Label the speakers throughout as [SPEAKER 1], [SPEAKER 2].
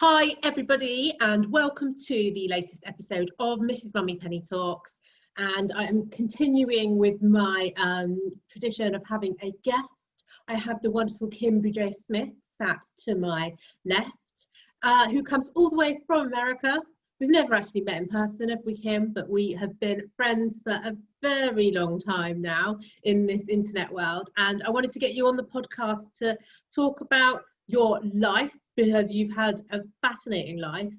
[SPEAKER 1] Hi everybody, and welcome to the latest episode of Mrs. Mummypenny Talks. And I am continuing with my tradition of having a guest. I have the wonderful Kim Boudreau Smith sat to my left, who comes all the way from America. We've never actually met in person, have we, Kim? But we have been friends for a very long time now in this internet world. And I wanted to get you on the podcast to talk about your life, because you've had a fascinating life,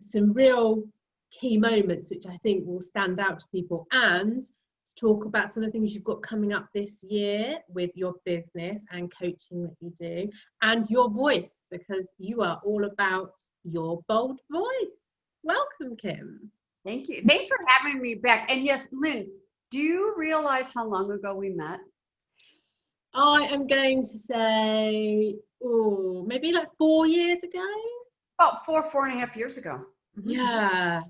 [SPEAKER 1] some real key moments which I think will stand out to people, and to talk about some of the things you've got coming up this year with your business and coaching that you do, and your voice, because you are all about your bold voice. Welcome, Kim.
[SPEAKER 2] Thank you. Thanks for having me back. And yes, Lynn, do you realize how long ago we met?
[SPEAKER 1] I am going to say, maybe like 4 years ago.
[SPEAKER 2] About 4.5 years ago.
[SPEAKER 1] Mm-hmm. Yeah.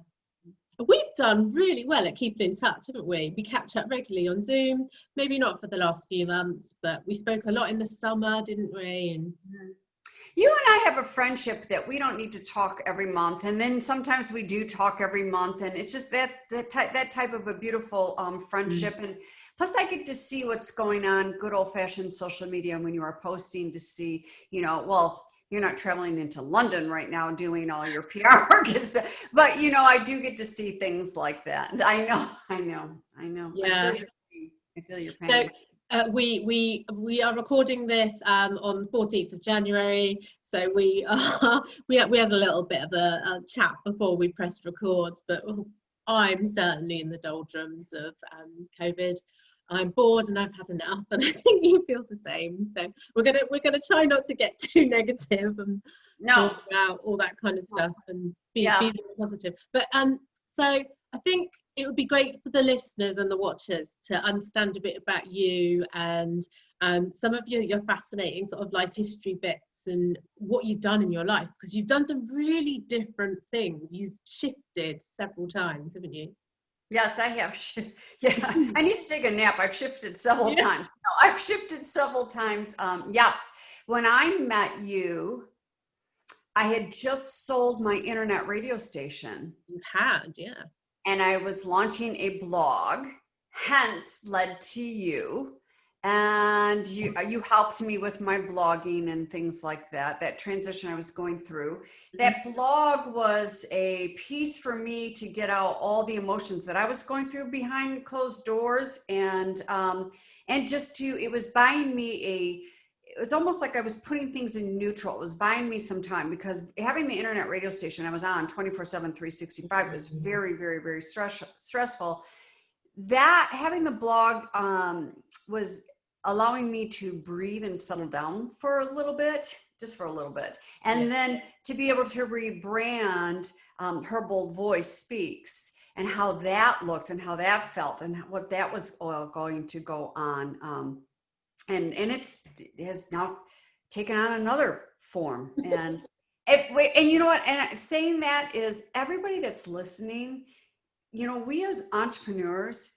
[SPEAKER 1] We've done really well at keeping in touch, haven't we? We catch up regularly on Zoom, maybe not for the last few months, but we spoke a lot in the summer, didn't we? And
[SPEAKER 2] you and I have a friendship that we don't need to talk every month, and then sometimes we do talk every month, and it's just that type of a beautiful friendship. And plus, I get to see what's going on, good old-fashioned social media, when you are posting to see, well, you're not traveling into London right now doing all your PR work, but I do get to see things like that. I know.
[SPEAKER 1] Yeah.
[SPEAKER 2] I feel your pain.
[SPEAKER 1] So we are recording this on the 14th of January. So we had a little bit of a chat before we pressed record, but I'm certainly in the doldrums of COVID. I'm bored and I've had enough, and I think you feel the same. So we're gonna try not to get too negative and talk about all that kind of stuff and be positive. But so I think it would be great for the listeners and the watchers to understand a bit about you and some of your fascinating sort of life history bits and what you've done in your life, because you've done some really different things. You've shifted several times, haven't you?
[SPEAKER 2] Yes, I have. Yeah, I need to take a nap. I've shifted several times. No, I've shifted several times. Yes, when I met you, I had just sold my internet radio station.
[SPEAKER 1] You had, yeah.
[SPEAKER 2] And I was launching a blog, hence led to you. And you helped me with my blogging and things like that, that transition I was going through. That blog was a piece for me to get out all the emotions that I was going through behind closed doors. And just it was buying me it was almost like I was putting things in neutral. It was buying me some time, because having the internet radio station I was on 24/7, 365 was very, very, very stressful. That having the blog was allowing me to breathe and settle down for a little bit, just for a little bit. And then to be able to rebrand Her Bold Voice Speaks, and how that looked and how that felt and what that was going to go on. And it has now taken on another form. And you know what? And saying that is, everybody that's listening, we as entrepreneurs,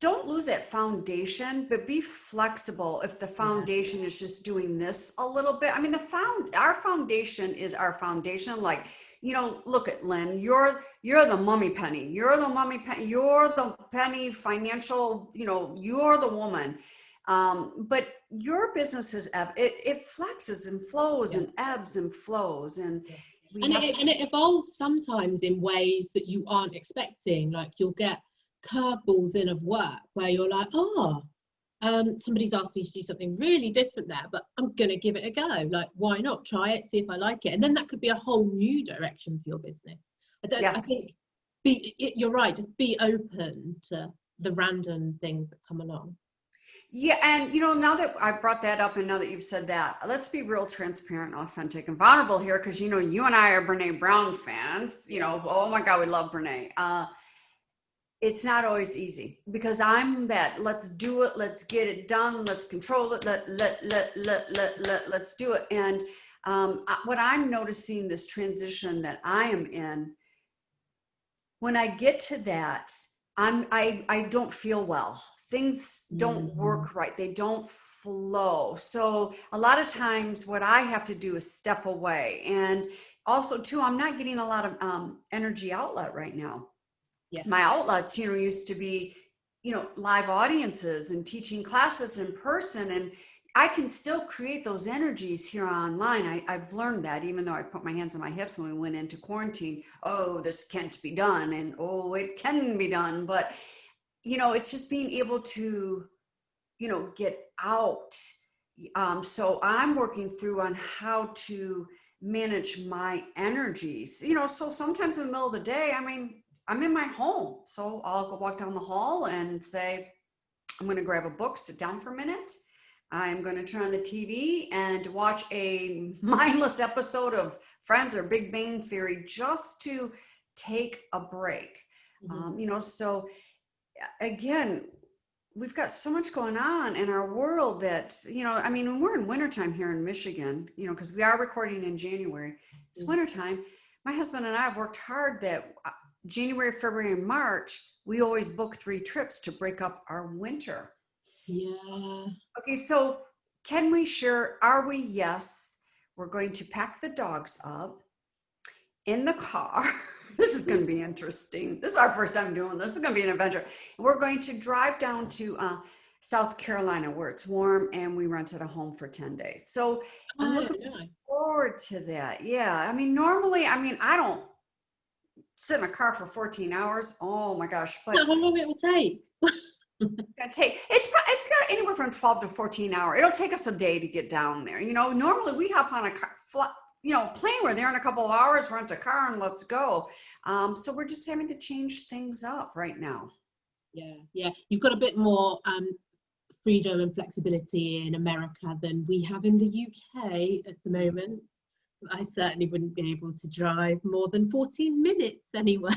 [SPEAKER 2] don't lose that foundation, but be flexible. If the foundation is just doing this a little bit, I mean, our foundation is our foundation. Like, look at Lynn, you're the Mummypenny, you're the penny financial, you're the woman. But your business is, it flexes and flows and ebbs and flows. And
[SPEAKER 1] it evolves sometimes in ways that you aren't expecting. Like, you'll get curveballs in of work where you're like, somebody's asked me to do something really different there, but I'm gonna give it a go. Like, why not try it, see if I like it? And then that could be a whole new direction for your business. I think you're right, just be open to the random things that come along.
[SPEAKER 2] Yeah, and now that I brought that up, and now that you've said that, let's be real transparent, authentic, and vulnerable here, because you and I are Brene Brown fans. Oh my God, we love Brene. It's not always easy, because I'm that, let's do it, let's get it done, let's control it, let's do it. And what I'm noticing, this transition that I am in, when I get to that, I don't feel well. Things don't work right. They don't flow. So a lot of times what I have to do is step away. And also too, I'm not getting a lot of energy outlet right now.
[SPEAKER 1] Yeah.
[SPEAKER 2] My outlets, used to be, live audiences and teaching classes in person. And I can still create those energies here online. I've learned that, even though I put my hands on my hips when we went into quarantine. Oh, this can't be done. And oh, it can be done. But, it's just being able to, get out. So I'm working through on how to manage my energies, so sometimes in the middle of the day, I'm in my home. So I'll go walk down the hall and say, I'm going to grab a book, sit down for a minute. I'm going to turn on the TV and watch a mindless episode of Friends or Big Bang Theory just to take a break. So again, we've got so much going on in our world that, when we're in wintertime here in Michigan, because we are recording in January, it's wintertime. My husband and I have worked hard that January, February, and March, we always book 3 trips to break up our winter.
[SPEAKER 1] Yeah.
[SPEAKER 2] Okay, so can we share, are we? Yes, we're going to pack the dogs up in the car. This is going to be interesting. This is our first time doing this. This is going to be an adventure. We're going to drive down to South Carolina where it's warm, and we rented a home for 10 days. So I'm looking forward to that. Yeah. Normally, I don't sit in a car for 14 hours. Oh my gosh. But
[SPEAKER 1] how long it will take?
[SPEAKER 2] It's got anywhere from 12 to 14 hours. It'll take us a day to get down there. Normally we hop on a plane. We're there in a couple of hours, rent a car and let's go. So we're just having to change things up right now.
[SPEAKER 1] Yeah. You've got a bit more freedom and flexibility in America than we have in the UK at the moment. I certainly wouldn't be able to drive more than 14 minutes anywhere.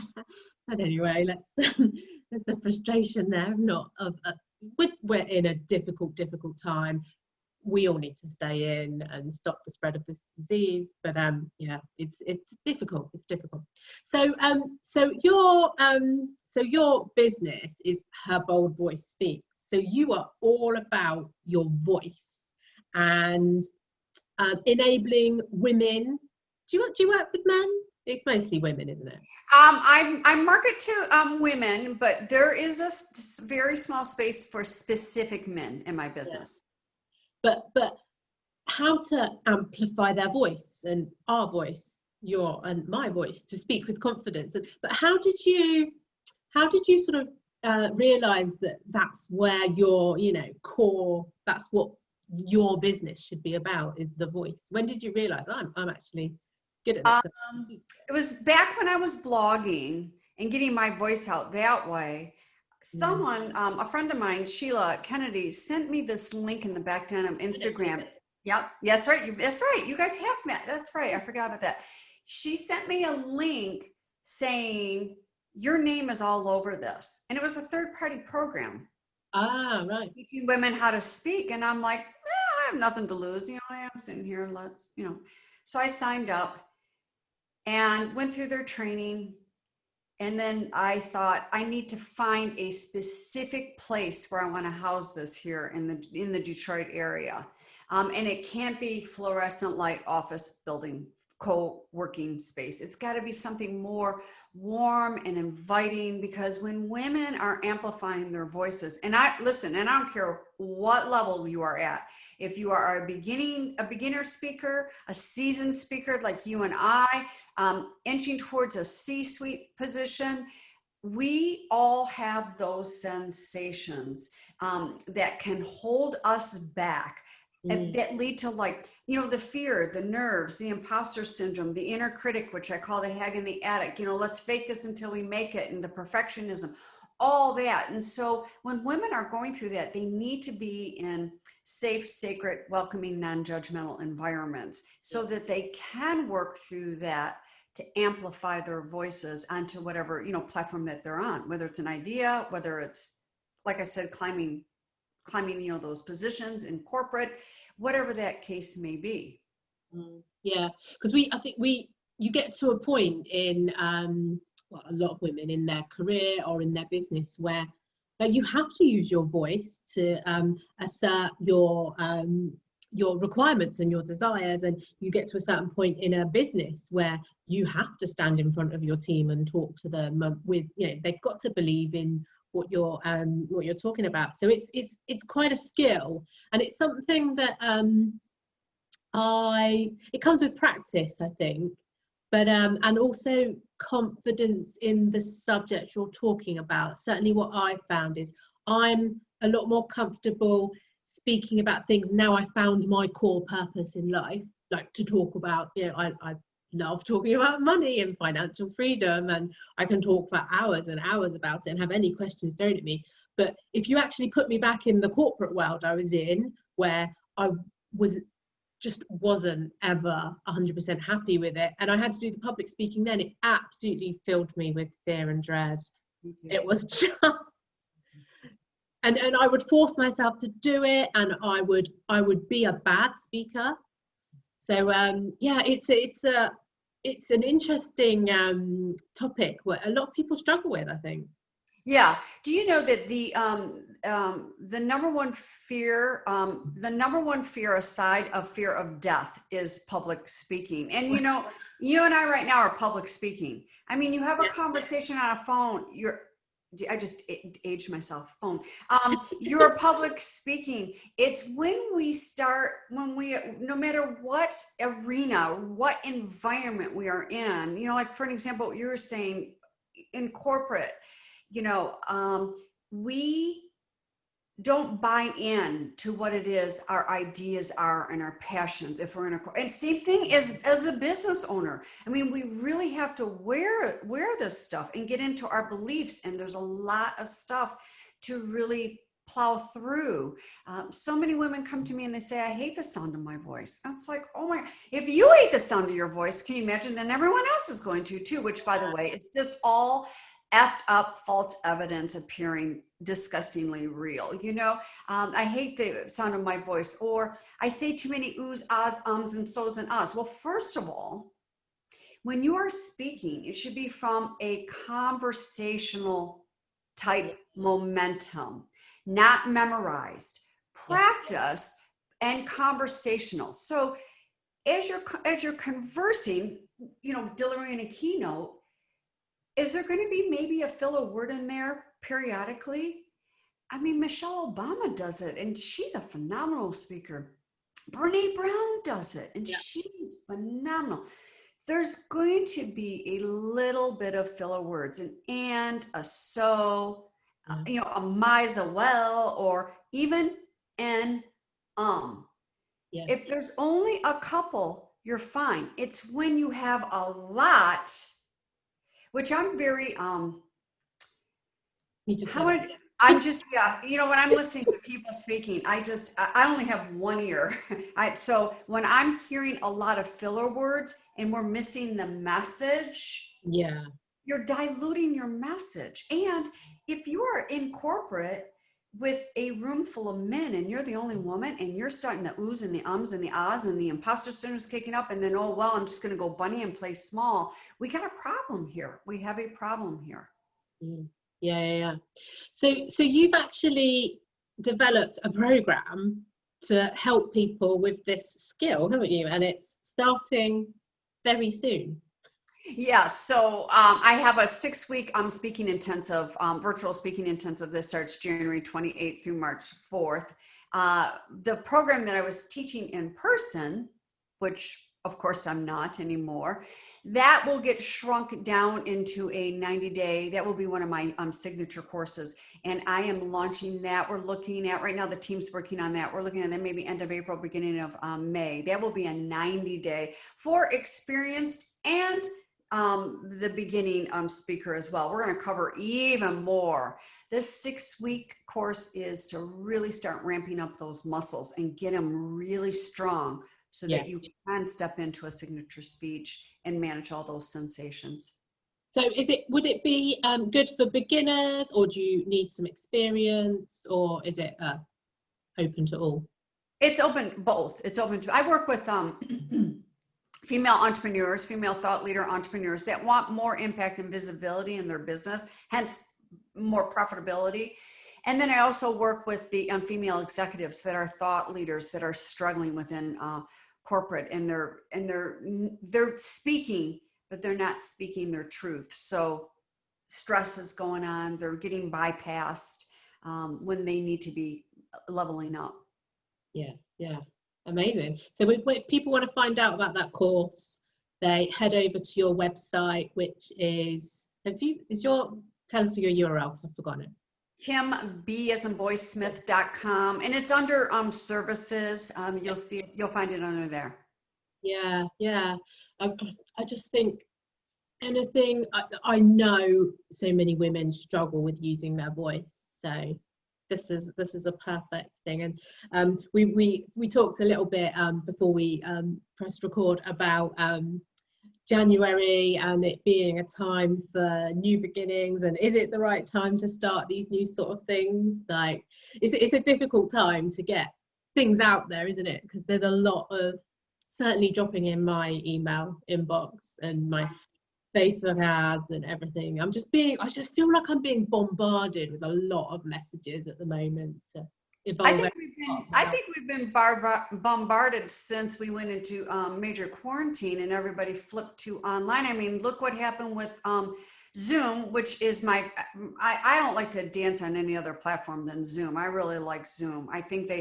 [SPEAKER 1] But anyway, there's the frustration there we're in a difficult time. We all need to stay in and stop the spread of this disease. But it's difficult. So your business is Her Bold Voice Speaks. So you are all about your voice and enabling women. Do you work with men? It's mostly women, isn't it?
[SPEAKER 2] I market to women, but there is a very small space for specific men in my business.
[SPEAKER 1] Yeah. But how to amplify their voice and our voice, your and my voice, to speak with confidence. But how did you sort of realize that that's where your core, that's what your business should be about, is the voice? When did you realize I'm actually good at this?
[SPEAKER 2] It was back when I was blogging and getting my voice out that way. Someone, a friend of mine, Sheila Kennedy, sent me this link in the back end of Instagram. Yep. That's right. That's right. You guys have met. That's right. I forgot about that. She sent me a link saying, your name is all over this. And it was a third-party program.
[SPEAKER 1] Ah, right.
[SPEAKER 2] Teaching women how to speak. And I'm like, I have nothing to lose. I am sitting here. So I signed up and went through their training. And then I thought, I need to find a specific place where I want to house this here in the Detroit area. And it can't be fluorescent light office building, co-working space. It's got to be something more warm and inviting, because when women are amplifying their voices, and I don't care what level you are at, if you are a beginner speaker, a seasoned speaker like you and I, inching towards a C-suite position, we all have those sensations that can hold us back. That lead to the fear, the nerves, the imposter syndrome, the inner critic, which I call the hag in the attic, let's fake this until we make it, and the perfectionism, all that. And so when women are going through that, they need to be in safe, sacred, welcoming, non-judgmental environments so that they can work through that to amplify their voices onto whatever, platform that they're on, whether it's an idea, whether it's, like I said, climbing, those positions in corporate, whatever that case may be.
[SPEAKER 1] Yeah, because you get to a point in a lot of women in their career or in their business where you have to use your voice to assert your requirements and your desires, and you get to a certain point in a business where you have to stand in front of your team and talk to them with, you know, they've got to believe in what you're talking about. So it's quite a skill, and it's something that it comes with practice, I think, but and also confidence in the subject you're talking about. Certainly what I've found is I'm a lot more comfortable speaking about things now. I found my core purpose in life, like to talk about, you know, I love talking about money and financial freedom, and I can talk for hours and hours about it and have any questions thrown at me. But if you actually put me back in the corporate world I was in, where I wasn't ever 100% happy with it, and I had to do the public speaking, then it absolutely filled me with fear and dread. It was just, and I would force myself to do it, and I would be a bad speaker. So yeah, it's an interesting topic where a lot of people struggle with, I think.
[SPEAKER 2] Yeah. Do you know that the number one fear aside of fear of death is public speaking? And you know, you and I right now are public speaking. I mean, you have a conversation on a phone. I just aged myself. Phone. You're public speaking. It's when we, no matter what arena, what environment we are in, you know, like for an example, what you were saying in corporate, you know, we don't buy in to what it is our ideas are and our passions if we're in and same thing as a business owner. I mean, we really have to wear this stuff and get into our beliefs, and there's a lot of stuff to really plow through. So many women come to me and they say, I hate the sound of my voice. And it's like, oh my, if you hate the sound of your voice, can you imagine then everyone else is going to too, which by the way, it's just all effed up false evidence appearing disgustingly real. You know, I hate the sound of my voice, or I say too many oohs, ahs, ums, and so's and ahs. Well, first of all, when you are speaking, it should be from a conversational type momentum, not memorized. Practice and conversational. So as you're conversing, you know, delivering a keynote, is there going to be maybe a filler word in there periodically? I mean, Michelle Obama does it, and she's a phenomenal speaker. Brene Brown does it, and she's phenomenal. There's going to be a little bit of filler words, and a so, you know, a might as well, or even an If there's only a couple, you're fine. It's when you have a lot, which I'm very I'm just you know, when I'm listening to people speaking, I only have one ear. So when I'm hearing a lot of filler words and we're missing the message, you're diluting your message. And if you are in corporate with a room full of men and you're the only woman and you're starting the oohs and the ums and the ahs and the imposter syndrome is kicking up, and then, oh, well, I'm just going to go bunny and play small. We got a problem here. We have a problem here.
[SPEAKER 1] So you've actually developed a program to help people with this skill, haven't you? And it's starting very soon.
[SPEAKER 2] Yeah, so I have a 6-week speaking intensive, virtual speaking intensive. This starts January 28th through March 4th. The program that I was teaching in person, which of course I'm not anymore, that will get shrunk down into a 90-day. That will be one of my signature courses, and I am launching that. We're looking at right now, the team's working on that. We're looking at that maybe end of April, beginning of May. That will be a 90-day for experienced and the beginning speaker as well. We're going to cover even more. This 6-week course is to really start ramping up those muscles and get them really strong so that you can step into a signature speech and manage all those sensations.
[SPEAKER 1] So would it be good for beginners, or do you need some experience, or is it open to all?
[SPEAKER 2] It's open, both. It's open to, I work with female entrepreneurs, female thought leader entrepreneurs that want more impact and visibility in their business, hence more profitability. And then I also work with the female executives that are thought leaders that are struggling within corporate, and they're speaking, but they're not speaking their truth. So stress is going on. They're getting bypassed when they need to be leveling up.
[SPEAKER 1] Yeah, amazing. So if people want to find out about that course, they head over to your website, which is, tell us your URL, because I've forgotten it.
[SPEAKER 2] KimB.Smith.com, and it's under services. You'll find it under there.
[SPEAKER 1] Yeah. I just think anything, I know so many women struggle with using their voice, so this is a perfect thing. And we talked a little bit before we pressed record about January and it being a time for new beginnings, and is it the right time to start these new sort of things? Like it's a difficult time to get things out there, isn't it? Because there's a lot of, certainly dropping in my email inbox and my Facebook ads and everything. I just feel like I'm being bombarded with a lot of messages at the moment to evolve.
[SPEAKER 2] I think we've been bombarded since we went into major quarantine and everybody flipped to online. I mean, look what happened with Zoom, which is I don't like to dance on any other platform than Zoom. I really like Zoom. I think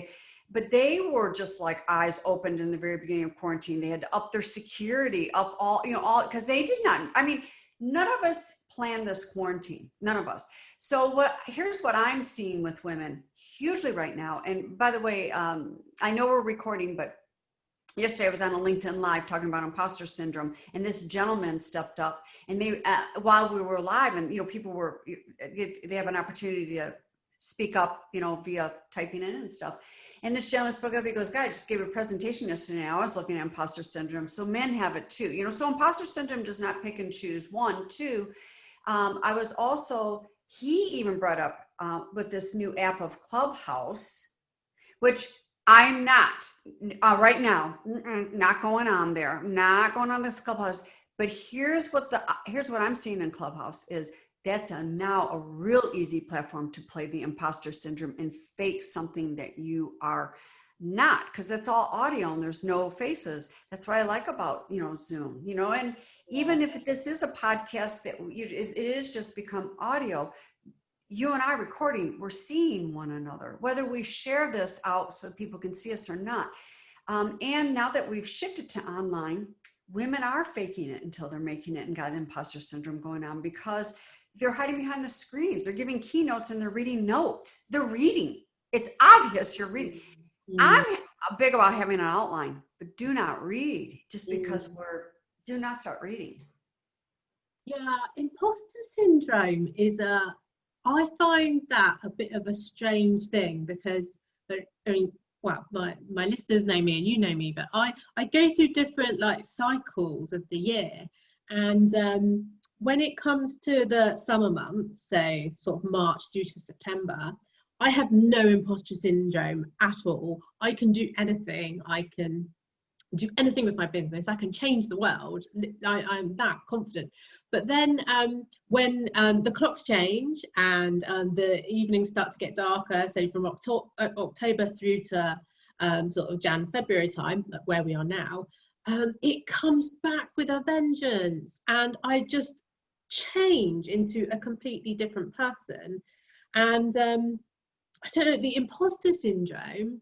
[SPEAKER 2] but they were just like eyes opened in the very beginning of quarantine. They had to up their security, up all, because they did not, I mean, none of us planned this quarantine, none of us. So here's what I'm seeing with women hugely right now. And by the way, I know we're recording, but yesterday I was on a LinkedIn Live talking about imposter syndrome, and this gentleman stepped up, and they, while we were live, and people they have an opportunity to speak up, via typing in and stuff. And this gentleman spoke up. He goes, "God, I just gave a presentation yesterday. I was looking at imposter syndrome." So men have it too, so imposter syndrome does not pick and choose. 1, 2. I was also, he even brought up with this new app of Clubhouse, which I'm not right now, not going on there, not going on this Clubhouse. But here's what I'm seeing in Clubhouse is that's now a real easy platform to play the imposter syndrome and fake something that you are not, because that's all audio and there's no faces. That's what I like about, Zoom, and even if this is a podcast that it is just become audio, you and I recording, we're seeing one another, whether we share this out so people can see us or not. And now that we've shifted to online, women are faking it until they're making it and got imposter syndrome going on because they're hiding behind the screens. They're giving keynotes and they're reading notes. They're reading. It's obvious you're reading. I'm big about having an outline, but do not read just because do not start reading.
[SPEAKER 1] Yeah, imposter syndrome is I find that a bit of a strange thing because, well, my listeners know me and you know me, but I go through different cycles of the year. And when it comes to the summer months, so sort of March through to September, I have no imposter syndrome at all. I can do anything. I can do anything with my business. I can change the world. I'm that confident. But then when the clocks change and the evenings start to get darker, so from October through to sort of February time, where we are now, it comes back with a vengeance, and I just change into a completely different person. And I don't know, the imposter syndrome,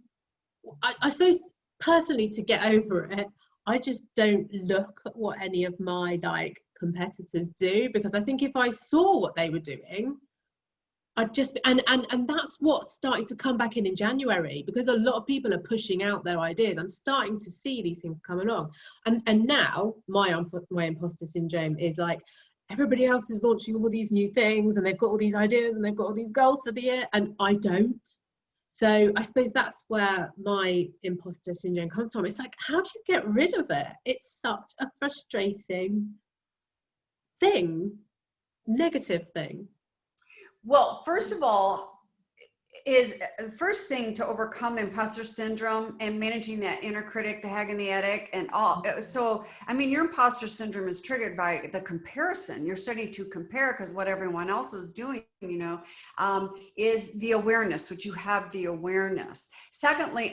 [SPEAKER 1] I suppose personally, to get over it, I just don't look at what any of my competitors do, because I think if I saw what they were doing, I'd just and that's what's starting to come back in January, because a lot of people are pushing out their ideas. I'm starting to see these things come along, and now my imposter syndrome is like, everybody else is launching all these new things and they've got all these ideas and they've got all these goals for the year, and I don't. So I suppose that's where my imposter syndrome comes from. It's like, how do you get rid of it? It's such a frustrating thing, negative thing.
[SPEAKER 2] Well, first of all, is the first thing to overcome imposter syndrome and managing that inner critic, the hag in the attic, and all. So, I mean, your imposter syndrome is triggered by the comparison. You're starting to compare because what everyone else is doing, is the awareness, which you have the awareness. Secondly,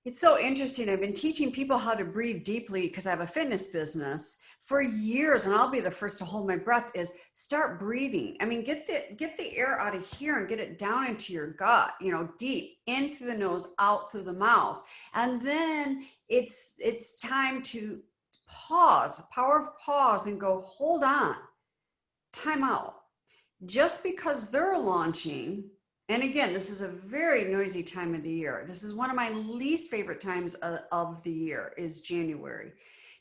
[SPEAKER 2] it's so interesting. I've been teaching people how to breathe deeply because I have a fitness business for years, and I'll be the first to hold my breath, is start breathing. I mean, get the air out of here and get it down into your gut, deep, in through the nose, out through the mouth. And then it's time to pause, power of pause, and go, hold on, time out. Just because they're launching, and again, this is a very noisy time of the year. This is one of my least favorite times of the year, is January.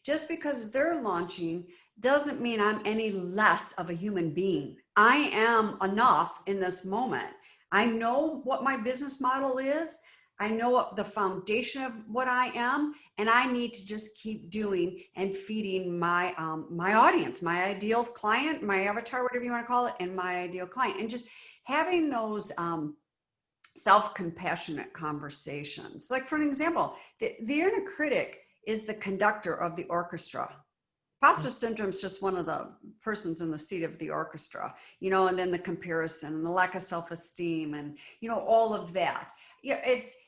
[SPEAKER 2] Just because they're launching doesn't mean I'm any less of a human being. I am enough in this moment. I know what my business model is. I know what the foundation of what I am, and I need to just keep doing and feeding my my audience, my ideal client, my avatar, whatever you want to call it, and my ideal client, and just having those self-compassionate conversations. Like, for an example, the inner critic is the conductor of the orchestra. Imposter syndrome is just one of the persons in the seat of the orchestra, and then the comparison and the lack of self-esteem and, all of that. Yeah,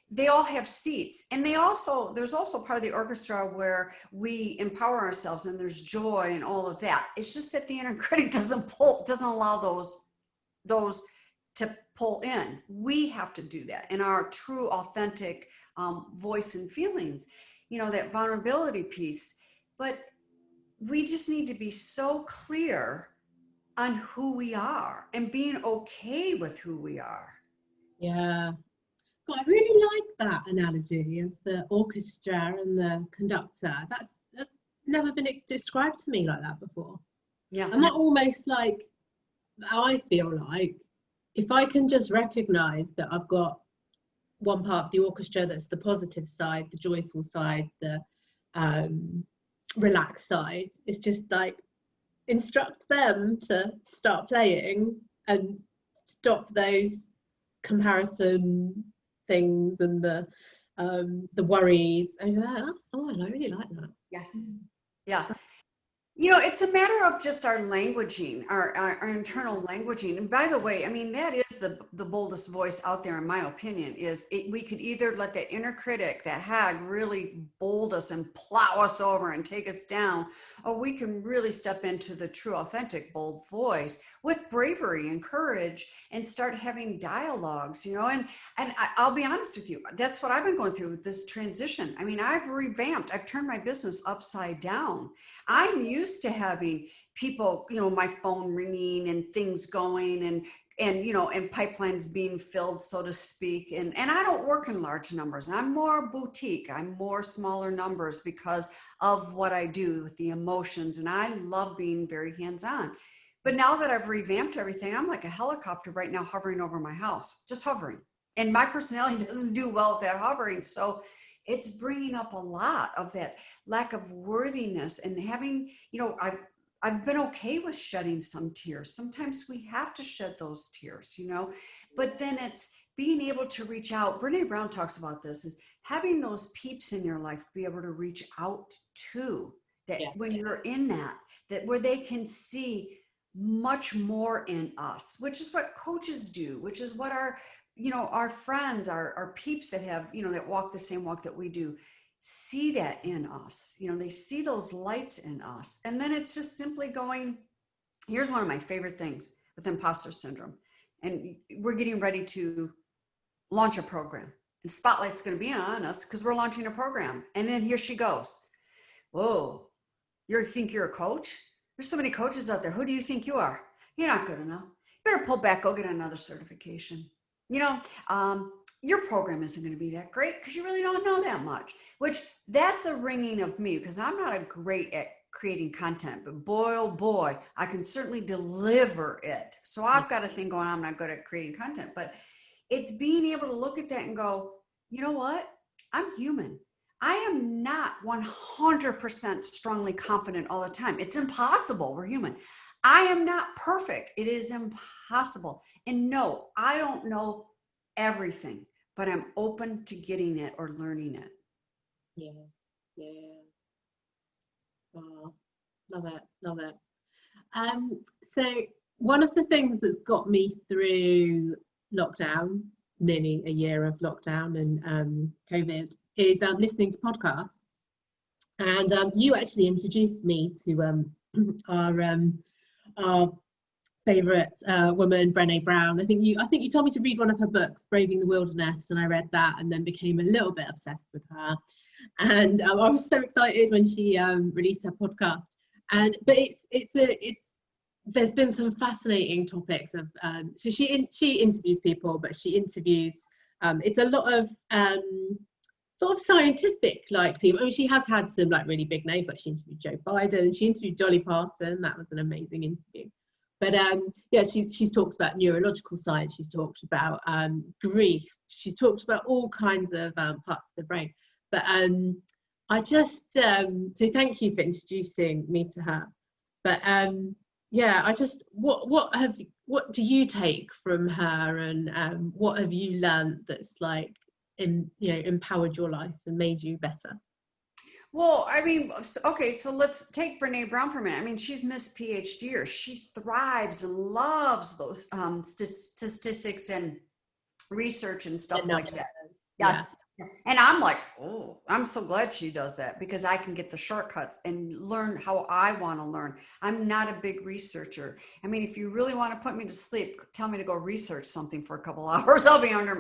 [SPEAKER 2] they all have seats, and there's also part of the orchestra where we empower ourselves and there's joy and all of that. It's just that the inner critic doesn't allow those to pull in. We have to do that in our true, authentic voice and feelings, that vulnerability piece. But we just need to be so clear on who we are and being okay with who we are.
[SPEAKER 1] Yeah. God, I really like that analogy of the orchestra and the conductor. That's never been described to me like that before.
[SPEAKER 2] Yeah.
[SPEAKER 1] And that almost like, I feel like, if I can just recognize that I've got one part of the orchestra that's the positive side, the joyful side, the relaxed side, it's just like instruct them to start playing and stop those comparison things and the worries. And that's fine. I really like that.
[SPEAKER 2] Yes. Yeah. It's a matter of just our languaging, our internal languaging. And by the way, I mean, that is the boldest voice out there, in my opinion, we could either let that inner critic, that hag, really bold us and plow us over and take us down, or we can really step into the true, authentic, bold voice with bravery and courage and start having dialogues, and I'll be honest with you, that's what I've been going through with this transition. I mean, I've turned my business upside down. I'm used to having people, my phone ringing and things going and pipelines being filled, so to speak. And I don't work in large numbers. I'm more boutique. I'm more smaller numbers because of what I do with the emotions. And I love being very hands-on. But now that I've revamped everything, I'm like a helicopter right now hovering over my house, just hovering. And my personality doesn't do well with that hovering. So it's bringing up a lot of that lack of worthiness and having, I've been okay with shedding some tears. Sometimes we have to shed those tears, but then it's being able to reach out. Brene Brown talks about this, is having those peeps in your life, be able to reach out to that. Yeah. When you're in that where they can see much more in us, which is what coaches do, which is what our friends, our peeps that have, that walk the same walk that we do, see that in us. They see those lights in us. And then it's just simply going, here's one of my favorite things with imposter syndrome. And we're getting ready to launch a program, and spotlight's going to be on us because we're launching a program. And then here she goes. Whoa, you think you're a coach? There's so many coaches out there. Who do you think you are? You're not good enough. You better pull back, go get another certification. Your program isn't going to be that great because you really don't know that much, which that's a ringing of me because I'm not a great at creating content, but boy, oh boy, I can certainly deliver it. So I've got a thing going on. I'm not good at creating content, but it's being able to look at that and go, you know what? I'm human. I am not 100% strongly confident all the time. It's impossible. We're human. I am not perfect. It is impossible possible. And no, I don't know everything, but I'm open to getting it or learning it.
[SPEAKER 1] Yeah. Yeah. Wow. Love it. Love it. So one of the things that's got me through lockdown, nearly a year of lockdown and COVID, is listening to podcasts. And you actually introduced me to our favourite woman, Brené Brown. I think you told me to read one of her books, Braving the Wilderness, and I read that and then became a little bit obsessed with her. And I was so excited when she released her podcast. But there's been some fascinating topics of so she interviews people, but she interviews it's a lot of sort of scientific like people. I mean, she has had some like really big names, like she interviewed Joe Biden, she interviewed Dolly Parton. That was an amazing interview. But yeah, she's talked about neurological science, she's talked about grief, she's talked about all kinds of parts of the brain. But I just so thank you for introducing me to her. But yeah, I just what do you take from her, and what have you learned that's like empowered your life and made you better?
[SPEAKER 2] Well, I mean, okay, so let's take Brené Brown for a minute. I mean, she's Miss PhD. She thrives and loves those statistics and research and stuff like that. Yes. Yeah. And I'm like, oh, I'm so glad she does that, because I can get the shortcuts and learn how I want to learn. I'm not a big researcher. I mean, if you really want to put me to sleep, tell me to go research something for a couple hours. I'll be under.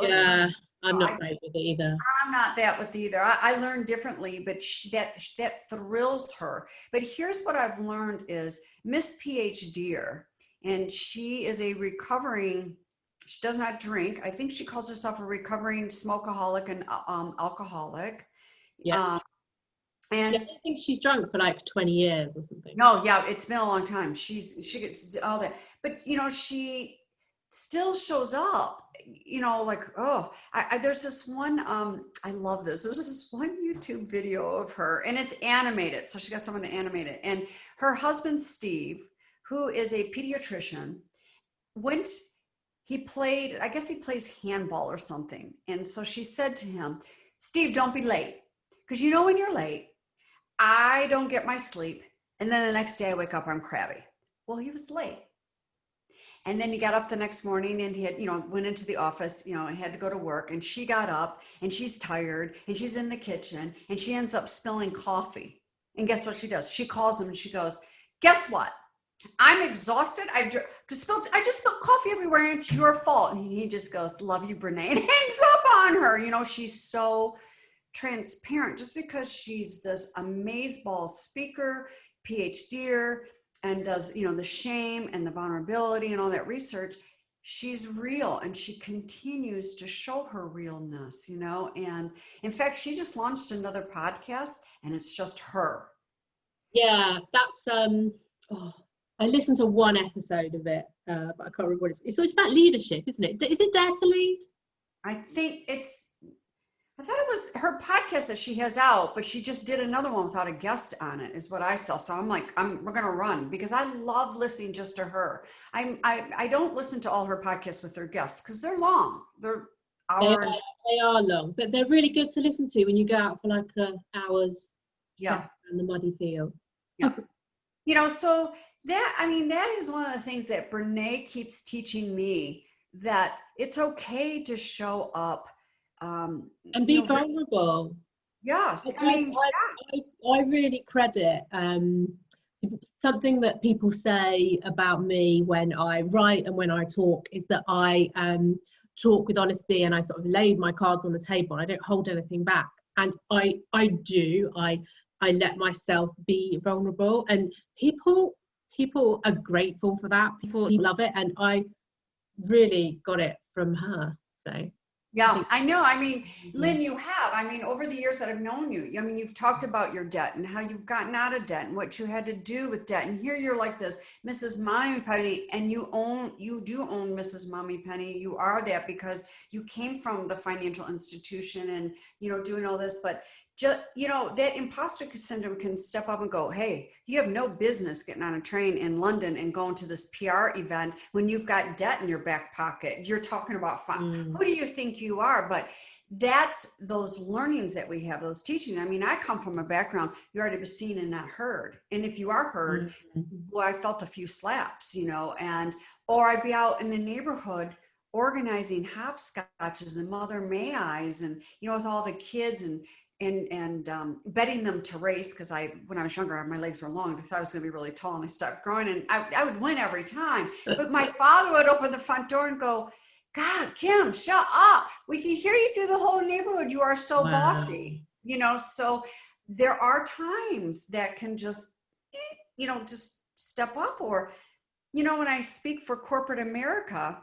[SPEAKER 1] Yeah, I'm not great with it either.
[SPEAKER 2] I'm not that with either. I learn differently, but that thrills her. But here's what I've learned is Miss PhD, and she is a recovering. She does not drink. I think she calls herself a recovering smokeaholic and alcoholic.
[SPEAKER 1] Yeah. And yeah, I think she's drunk for like 20 years or something.
[SPEAKER 2] No, yeah, it's been a long time. She gets all that, but she still shows up. Like, oh, there's this one. I love this. There's this one YouTube video of her, and it's animated. So she got someone to animate it, and her husband Steve, who is a pediatrician, I guess he plays handball or something. And so she said to him, Steve, don't be late. Because when you're late, I don't get my sleep. And then the next day I wake up, I'm crabby. Well, he was late. And then he got up the next morning and he had, went into the office, and had to go to work. And she got up and she's tired and she's in the kitchen and she ends up spilling coffee. And guess what she does? She calls him and she goes, guess what? I'm exhausted. I just spilled coffee everywhere and it's your fault. And he just goes, love you, Brené, and hangs up on her. She's so transparent just because she's this amazeball speaker, PhD, and does, the shame and the vulnerability and all that research. She's real and she continues to show her realness, and in fact, she just launched another podcast and it's just her.
[SPEAKER 1] Yeah, that's, I listened to one episode of it, but I can't remember what it's about leadership, isn't it? Is it Dare to Lead?
[SPEAKER 2] I thought it was her podcast that she has out, but she just did another one without a guest on it, is what I saw. So I'm like, we're going to run, because I love listening just to her. I don't listen to all her podcasts with their guests because they're long. They're hours.
[SPEAKER 1] They are long, but they're really good to listen to when you go out for like hours.
[SPEAKER 2] Yeah.
[SPEAKER 1] In the muddy fields.
[SPEAKER 2] Yeah. So that is one of the things that Brené keeps teaching me, that it's okay to show up.
[SPEAKER 1] And be vulnerable.
[SPEAKER 2] Yes.
[SPEAKER 1] I really credit something that people say about me when I write and when I talk is that I talk with honesty and I sort of lay my cards on the table. I don't hold anything back. And I let myself be vulnerable, and people are grateful for that. People love it, and I really got it from her. So
[SPEAKER 2] Yeah, I know. I mean, Lynn, you have. I mean, over the years that I've known you, I mean, you've talked about your debt and how you've gotten out of debt and what you had to do with debt. And here you're like this, Mrs. Mummypenny, and you do own Mrs. Mummypenny. You are that because you came from the financial institution and, doing all this. But just, that imposter syndrome can step up and go, hey, you have no business getting on a train in London and going to this PR event when you've got debt in your back pocket. You're talking about who do you think you are? But that's those learnings that we have, those teaching. I mean, I come from a background, you are to be seen and not heard. And if you are heard, well, I felt a few slaps, or I'd be out in the neighborhood organizing hopscotches and Mother May I's and, with all the kids and betting them to race, because when I was younger, my legs were long. I thought I was going to be really tall, and I stopped growing, and I would win every time. But my father would open the front door and go, God, Kim, shut up. We can hear you through the whole neighborhood. You are so bossy, so there are times that can just step up. Or, when I speak for corporate America,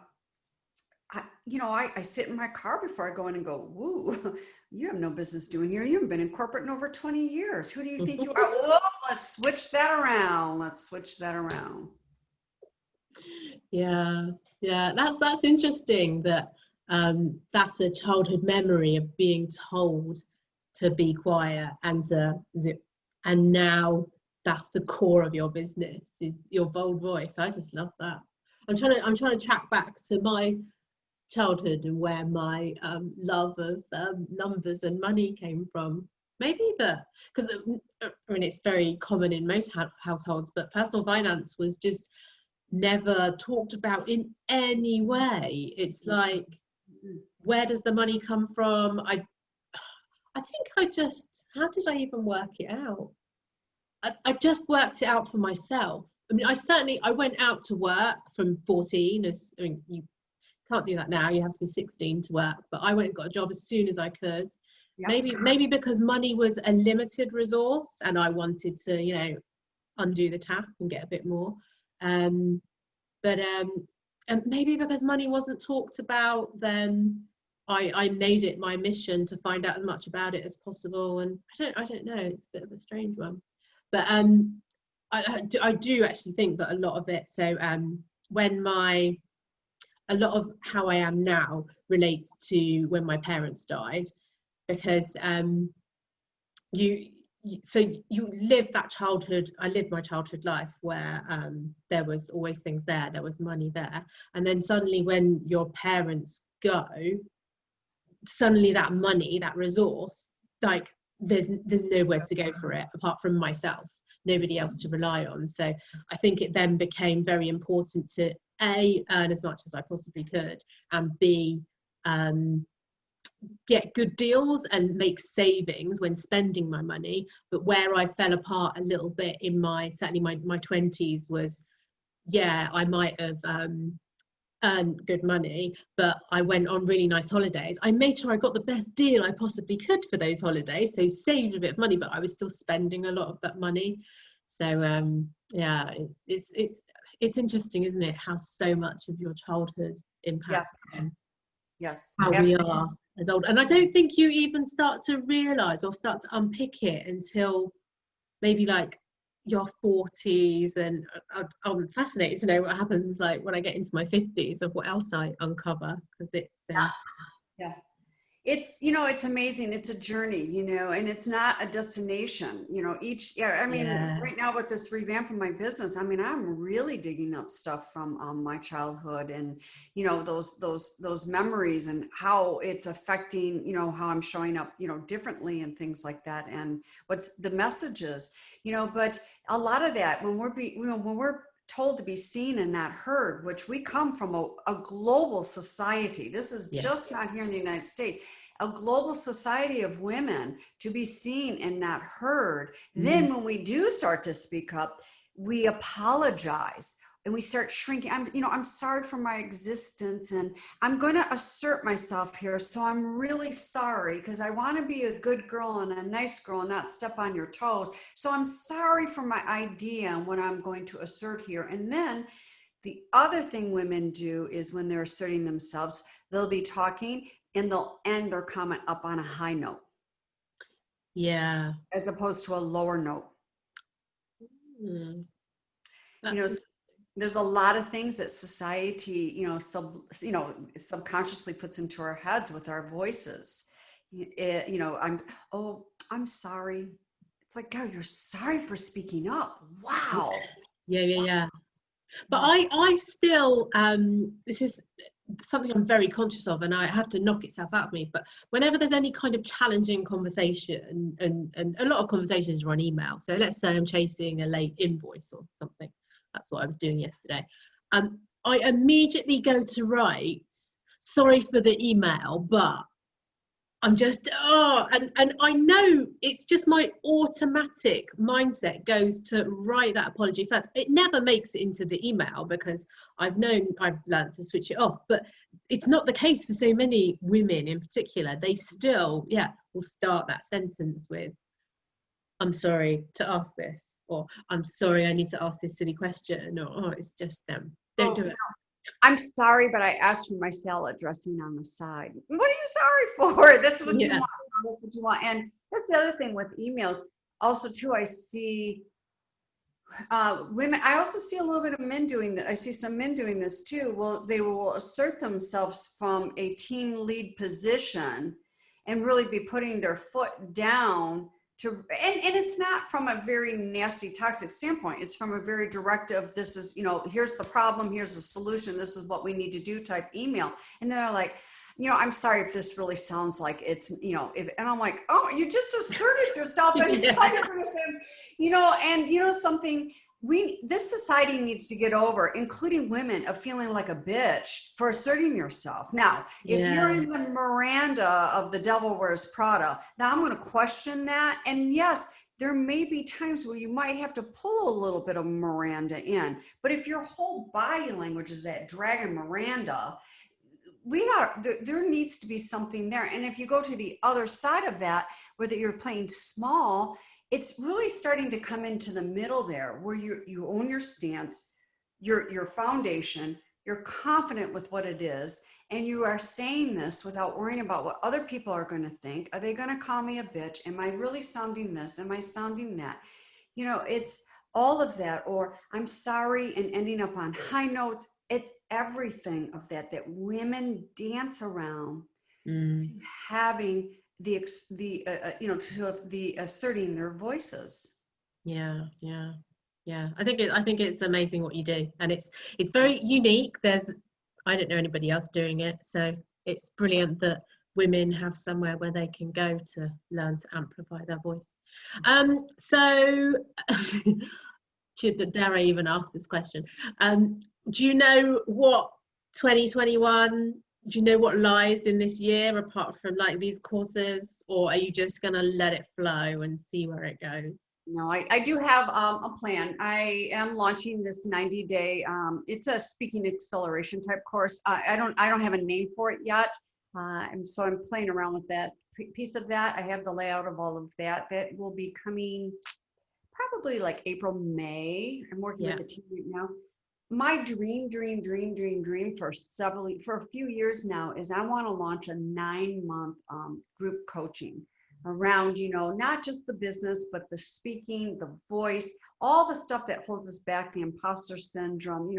[SPEAKER 2] I sit in my car before I go in and go, woo, you have no business doing here. You haven't been in corporate in over 20 years. Who do you think you are? Whoa, let's switch that around.
[SPEAKER 1] Yeah. That's interesting that that's a childhood memory of being told to be quiet and now that's the core of your business, is your bold voice. I just love that. I'm trying to track back to my childhood and where my love of numbers and money came from. Maybe because it's very common in most households, but personal finance was just never talked about in any way. It's like, where does the money come from? I think how did I even work it out? I just worked it out for myself. I mean, I went out to work from 14. You can't do that now. You have to be 16 to work. But I went and got a job as soon as I could. Yep. Maybe because money was a limited resource and I wanted to, undo the tap and get a bit more. But maybe because money wasn't talked about, then I made it my mission to find out as much about it as possible. And I don't know. It's a bit of a strange one. But I do actually think that a lot of it. So a lot of how I am now relates to when my parents died, because you live that childhood. I lived my childhood life where there was always things there was money there, and then suddenly when your parents go, suddenly that money, that resource, like there's nowhere to go for it apart from myself, nobody else to rely on. So I think it then became very important to A, earn as much as I possibly could, and B, get good deals and make savings when spending my money. But where I fell apart a little bit in certainly my 20s was, I might have earned good money, but I went on really nice holidays. I made sure I got the best deal I possibly could for those holidays, so saved a bit of money, but I was still spending a lot of that money. So it's interesting, isn't it, how so much of your childhood impacts how absolutely. We are as old. And I don't think you even start to realize or start to unpick it until maybe like your 40s. And I'm fascinated to know what happens like when I get into my 50s, of what else I uncover, because it's
[SPEAKER 2] it's it's amazing. It's a journey, and it's not a destination, right now with this revamp of my business, I'm really digging up stuff from my childhood and those memories and how it's affecting how I'm showing up differently and things like that, and what's the messages, but a lot of that when we're told to be seen and not heard, which we come from a global society. This is just not here in the United States, a global society of women to be seen and not heard. Then when we do start to speak up, we apologize and we start shrinking. I'm sorry for my existence and I'm going to assert myself here. So I'm really sorry because I want to be a good girl and a nice girl and not step on your toes. So I'm sorry for my idea and what I'm going to assert here. And then the other thing women do is when they're asserting themselves, they'll be talking and they'll end their comment up on a high note.
[SPEAKER 1] Yeah.
[SPEAKER 2] As opposed to a lower note.
[SPEAKER 1] Hmm.
[SPEAKER 2] There's a lot of things that society, subconsciously puts into our heads with our voices. I'm sorry. It's like, God, you're sorry for speaking up. Wow.
[SPEAKER 1] Yeah. But I still, this is something I'm very conscious of, and I have to knock itself out of me. But whenever there's any kind of challenging conversation, and a lot of conversations are on email. So let's say I'm chasing a late invoice or something. That's what I was doing yesterday. I immediately go to write, sorry for the email, but I'm just, and I know it's just my automatic mindset goes to write that apology first. It never makes it into the email because I've learned to switch it off, but it's not the case for so many women in particular. They still, will start that sentence with, I'm sorry to ask this, or I'm sorry, I need to ask this silly question, or it's just don't do it.
[SPEAKER 2] I'm sorry, but I asked for my salad dressing on the side. What are you sorry for? This is what you want. This is what you want. And that's the other thing with emails. Also, too, I see women. I also see a little bit of men doing that. I see some men doing this too. Well, they will assert themselves from a team lead position and really be putting their foot down and it's not from a very nasty, toxic standpoint. It's from a very directive, this is, here's the problem, here's the solution, this is what we need to do type email. And then they're like, I'm sorry if this really sounds like it's, and I'm like, oh, you just asserted yourself and now you're going to say, something, this society needs to get over, including women, of feeling like a bitch for asserting yourself. Now, if you're in the Miranda of The Devil Wears Prada, now I'm going to question that. And yes, there may be times where you might have to pull a little bit of Miranda in. But if your whole body language is that dragon Miranda, there needs to be something there. And if you go to the other side of that, whether you're playing small, it's really starting to come into the middle there where you own your stance, your foundation, you're confident with what it is, and you are saying this without worrying about what other people are going to think. Are they going to call me a bitch? Am I really sounding this? Am I sounding that? It's all of that, or I'm sorry, and ending up on high notes. It's everything of that women dance around having the asserting their voices.
[SPEAKER 1] Yeah. I think it's amazing what you do, and it's very unique. I don't know anybody else doing it, so it's brilliant that women have somewhere where they can go to learn to amplify their voice. So dare I even ask this question? Do you know what 2021? Do you know what lies in this year apart from like these courses, or are you just gonna let it flow and see where it goes?
[SPEAKER 2] No, I do have a plan. I am launching this 90-day. It's a speaking acceleration type course. I don't have a name for it yet, so I'm playing around with that piece of that. I have the layout of all of that. That will be coming probably like April, May. I'm working with the team right now. My dream for a few years now is I want to launch a 9-month group coaching around, not just the business, but the speaking, the voice, all the stuff that holds us back, the imposter syndrome,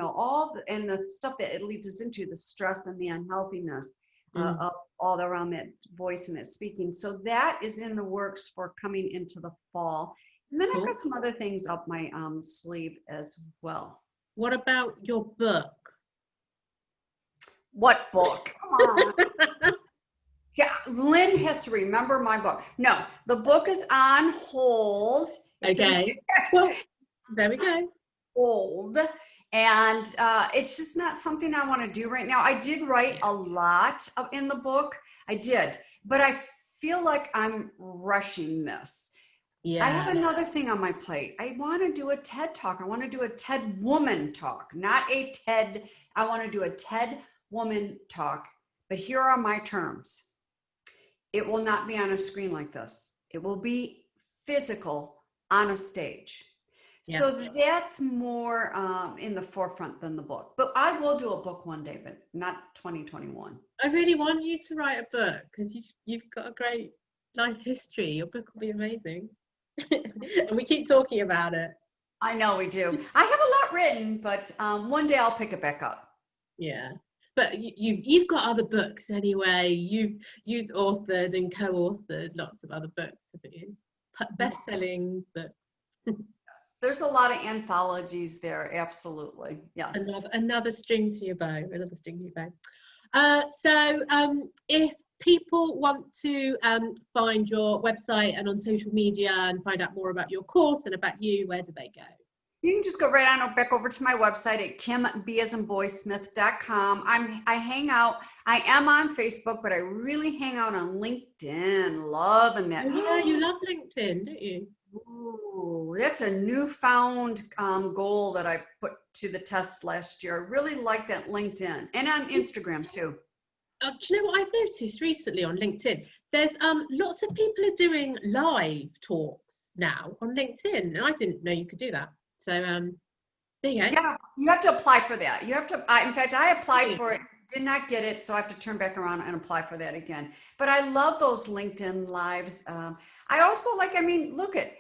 [SPEAKER 2] and the stuff that it leads us into, the stress and the unhealthiness of all around that voice and that speaking. So that is in the works for coming into the fall. And then I've got some other things up my sleeve as well.
[SPEAKER 1] What about your book?
[SPEAKER 2] What book? Come on. Yeah, Lynn has to remember my book. No, the book is on hold.
[SPEAKER 1] Okay. Well, there we go.
[SPEAKER 2] Hold. And it's just not something I want to do right now. I did write a lot in the book. I did. But I feel like I'm rushing this. Yeah. I have another thing on my plate. I want to do a TED talk. I want to do a TED woman talk, not a TED. I want to do a TED woman talk. But here are my terms. It will not be on a screen like this. It will be physical on a stage.
[SPEAKER 1] Yeah.
[SPEAKER 2] So that's more in the forefront than the book. But I will do a book one day, but not 2021.
[SPEAKER 1] I really want you to write a book because you've got a great life history. Your book will be amazing. And we keep talking about it.
[SPEAKER 2] I know we do. I have a lot written, but one day I'll pick it back up.
[SPEAKER 1] Yeah. But you've got other books anyway. You've authored and co-authored lots of other books, haven't you? Best-selling books.
[SPEAKER 2] There's a lot of anthologies there. Absolutely. Yes.
[SPEAKER 1] Another string to your bow. Another string to your bow. So if people want to find your website and on social media and find out more about your course and about you, where do they go?
[SPEAKER 2] You can just go right on back over to my website at kimboudreausmith.com. I hang out. I am on Facebook, but I really hang out on LinkedIn. Loving that.
[SPEAKER 1] Oh, yeah, you love LinkedIn, don't you?
[SPEAKER 2] Ooh, that's a newfound goal that I put to the test last year. I really like that LinkedIn and on Instagram too.
[SPEAKER 1] Do you know what I've noticed recently on LinkedIn? There's lots of people are doing live talks now on LinkedIn, and I didn't know you could do that. So there you go.
[SPEAKER 2] Yeah, you have to apply for that. You have to. In fact, I applied for it, did not get it, so I have to turn back around and apply for that again. But I love those LinkedIn lives. I also like. I mean, look at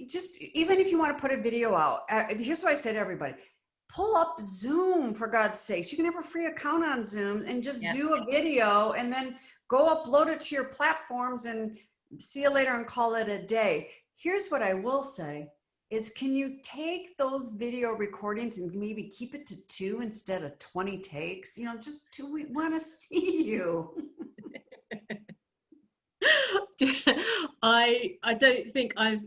[SPEAKER 2] just even if you want to put a video out. Here's what I say to everybody: pull up Zoom, for God's sakes. You can have a free account on Zoom and just do a video, and then go upload it to your platforms and see you later and call it a day. Here's what I will say. Is can you take those video recordings and maybe keep it to 2 instead of 20 takes? You know, just 2, we want to see you.
[SPEAKER 1] I don't think I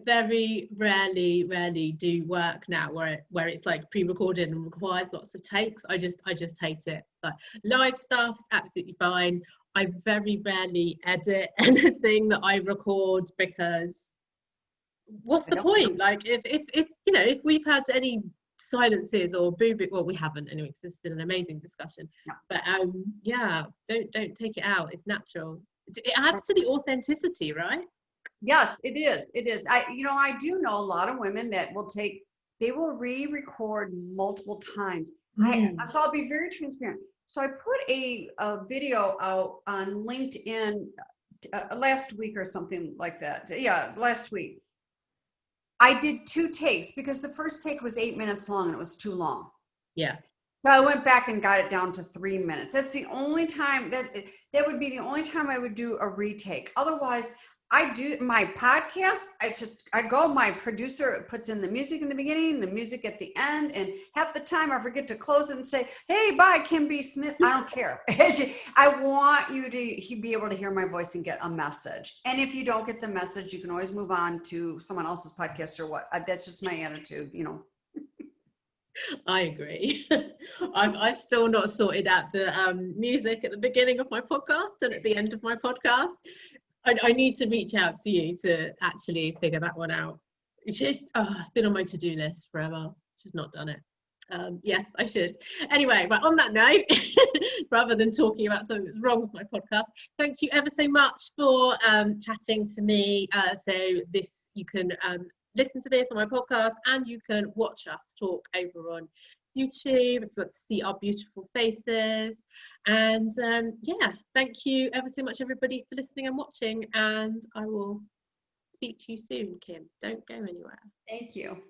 [SPEAKER 1] very rarely do work now where it's like pre-recorded and requires lots of takes. I just hate it. But live stuff is absolutely fine. I very rarely edit anything that I record because what's the point? Like if you know, if we've had any silences or boobing, well, we haven't anyway, because it's been an amazing discussion. But yeah, don't take it out. It's natural. It adds to the authenticity, right?
[SPEAKER 2] Yes, it is. It is. I do know a lot of women that they will re-record multiple times. So I'll be very transparent. So I put a video out on LinkedIn last week or something like that. Yeah, last week. I did 2 takes because the first take was 8 minutes long and it was too long.
[SPEAKER 1] Yeah.
[SPEAKER 2] So I went back and got it down to 3 minutes. That's the only time that would be the only time I would do a retake. Otherwise, I do my podcast. My producer puts in the music in the beginning, the music at the end, and half the time I forget to close it and say, "Hey, bye, Kim B. Smith." I don't care. I want you to be able to hear my voice and get a message. And if you don't get the message, you can always move on to someone else's podcast or what. That's just my attitude, you know.
[SPEAKER 1] I agree. I've still not sorted out the music at the beginning of my podcast and at the end of my podcast. I need to reach out to you to actually figure that one out. It's just been on my to-do list forever. Just not done it. Yes, I should. Anyway, but on that note, rather than talking about something that's wrong with my podcast, thank you ever so much for chatting to me. So you can listen to this on my podcast, and you can watch us talk over on YouTube if you want to see our beautiful faces. And yeah, thank you ever so much, everybody, for listening and watching. And I will speak to you soon, Kim. Don't go anywhere.
[SPEAKER 2] Thank you.